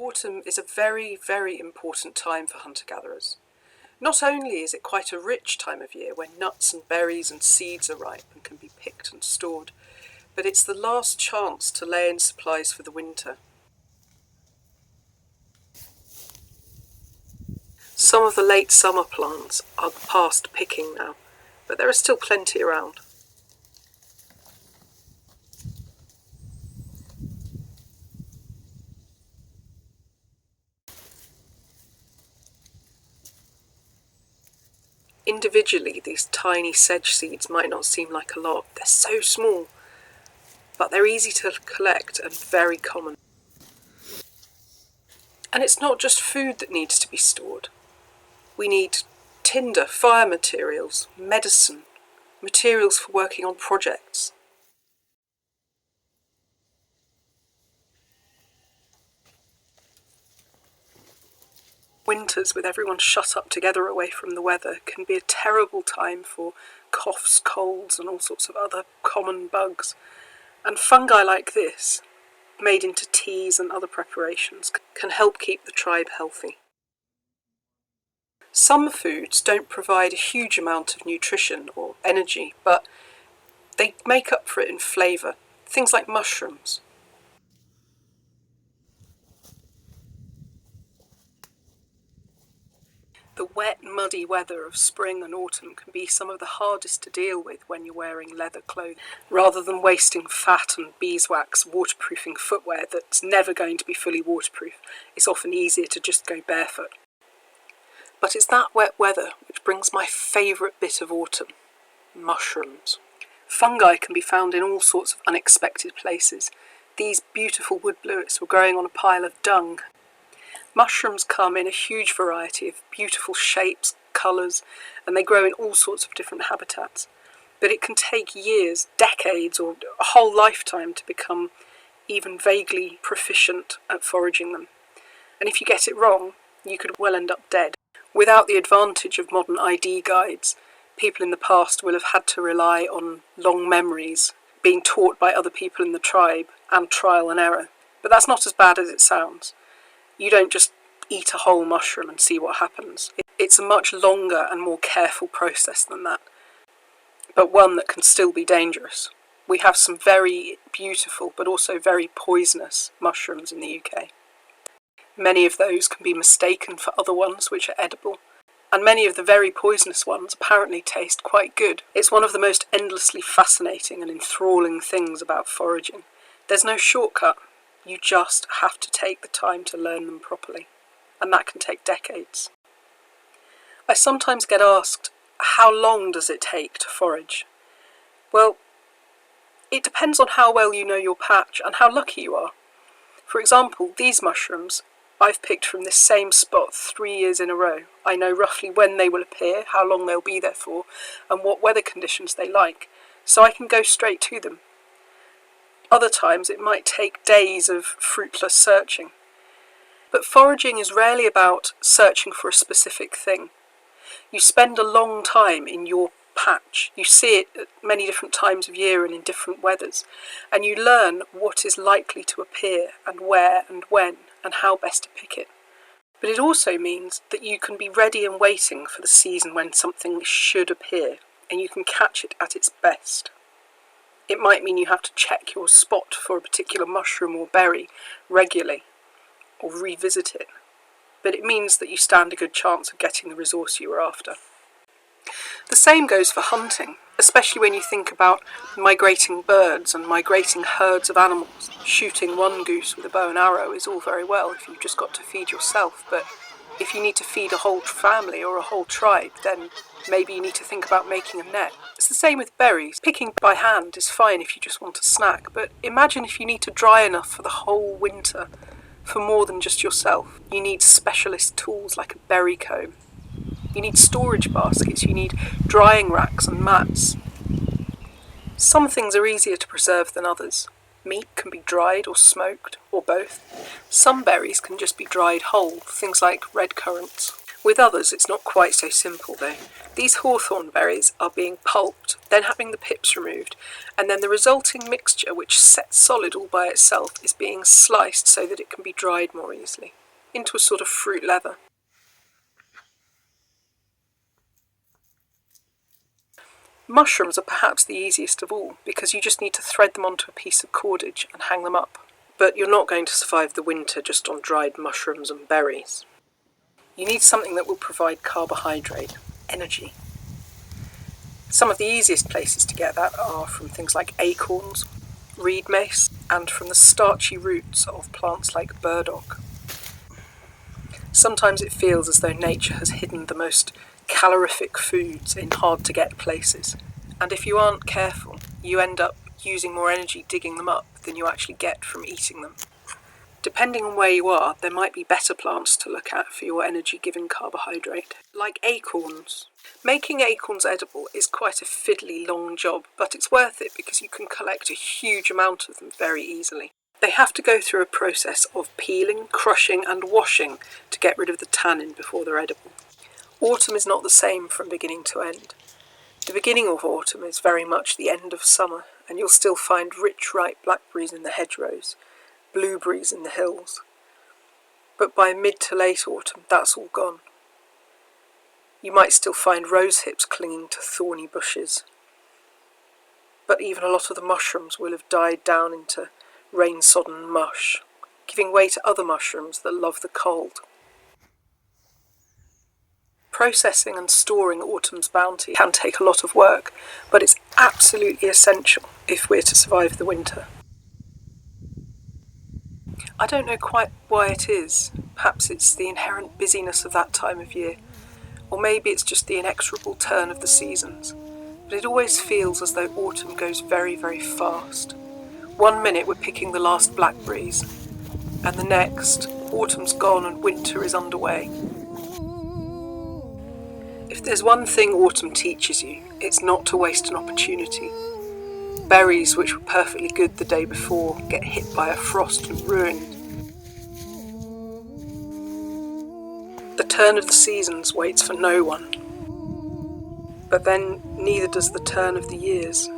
Autumn is a very, very important time for hunter-gatherers. Not only is it quite a rich time of year when nuts and berries and seeds are ripe and can be picked and stored, but it's the last chance to lay in supplies for the winter. Some of the late summer plants are past picking now, but there are still plenty around. Individually, these tiny sedge seeds might not seem like a lot. They're so small, but they're easy to collect and very common. And it's not just food that needs to be stored. We need tinder, fire materials, medicine, materials for working on projects. Winters, with everyone shut up together away from the weather, can be a terrible time for coughs, colds, and all sorts of other common bugs. And fungi like this, made into teas and other preparations, can help keep the tribe healthy. Some foods don't provide a huge amount of nutrition or energy, but they make up for it in flavour. Things like mushrooms. The wet, muddy weather of spring and autumn can be some of the hardest to deal with when you're wearing leather clothing. Rather than wasting fat and beeswax waterproofing footwear that's never going to be fully waterproof, it's often easier to just go barefoot. But it's that wet weather which brings my favourite bit of autumn: mushrooms. Fungi can be found in all sorts of unexpected places. These beautiful wood bluets were growing on a pile of dung. Mushrooms come in a huge variety of beautiful shapes, colours, and they grow in all sorts of different habitats. But it can take years, decades, or a whole lifetime to become even vaguely proficient at foraging them. And if you get it wrong, you could well end up dead. Without the advantage of modern ID guides, people in the past will have had to rely on long memories, being taught by other people in the tribe, and trial and error. But that's not as bad as it sounds. You don't just eat a whole mushroom and see what happens. It's a much longer and more careful process than that, but one that can still be dangerous. We have some very beautiful but also very poisonous mushrooms in the UK. Many of those can be mistaken for other ones which are edible, and many of the very poisonous ones apparently taste quite good. It's one of the most endlessly fascinating and enthralling things about foraging. There's no shortcut. You just have to take the time to learn them properly, and that can take decades. I sometimes get asked, how long does it take to forage? Well, it depends on how well you know your patch and how lucky you are. For example, these mushrooms I've picked from this same spot 3 years in a row. I know roughly when they will appear, how long they'll be there for, and what weather conditions they like, so I can go straight to them. Other times it might take days of fruitless searching. But foraging is rarely about searching for a specific thing. You spend a long time in your patch. You see it at many different times of year and in different weathers, and you learn what is likely to appear and where and when and how best to pick it. But it also means that you can be ready and waiting for the season when something should appear, and you can catch it at its best. It might mean you have to check your spot for a particular mushroom or berry regularly, or revisit it, but it means that you stand a good chance of getting the resource you were after. The same goes for hunting, especially when you think about migrating birds and migrating herds of animals. Shooting one goose with a bow and arrow is all very well if you've just got to feed yourself, but if you need to feed a whole family or a whole tribe, then maybe you need to think about making a net. It's the same with berries. Picking by hand is fine if you just want a snack, but imagine if you need to dry enough for the whole winter, for more than just yourself. You need specialist tools like a berry comb. You need storage baskets, you need drying racks and mats. Some things are easier to preserve than others. Meat can be dried or smoked, or both. Some berries can just be dried whole, things like red currants. With others, it's not quite so simple though. These hawthorn berries are being pulped, then having the pips removed, and then the resulting mixture, which sets solid all by itself, is being sliced so that it can be dried more easily, into a sort of fruit leather. Mushrooms are perhaps the easiest of all, because you just need to thread them onto a piece of cordage and hang them up. But you're not going to survive the winter just on dried mushrooms and berries. You need something that will provide carbohydrate, energy. Some of the easiest places to get that are from things like acorns, reed mace, and from the starchy roots of plants like burdock. Sometimes it feels as though nature has hidden the most calorific foods in hard-to-get places, and if you aren't careful, you end up using more energy digging them up than you actually get from eating them. Depending on where you are, there might be better plants to look at for your energy-giving carbohydrate, like acorns. Making acorns edible is quite a fiddly long job, but it's worth it because you can collect a huge amount of them very easily. They have to go through a process of peeling, crushing and washing to get rid of the tannin before they're edible. Autumn is not the same from beginning to end. The beginning of autumn is very much the end of summer, and you'll still find rich ripe blackberries in the hedgerows, blueberries in the hills. But by mid to late autumn, that's all gone. You might still find rose hips clinging to thorny bushes, but even a lot of the mushrooms will have died down into rain-sodden mush, giving way to other mushrooms that love the cold. Processing and storing autumn's bounty can take a lot of work, but it's absolutely essential if we're to survive the winter. I don't know quite why it is. Perhaps it's the inherent busyness of that time of year, or maybe it's just the inexorable turn of the seasons. But it always feels as though autumn goes very, very fast. One minute we're picking the last blackberries, and the next, autumn's gone and winter is underway. If there's one thing autumn teaches you, it's not to waste an opportunity. Berries which were perfectly good the day before get hit by a frost and ruined. The turn of the seasons waits for no one. But then neither does the turn of the years.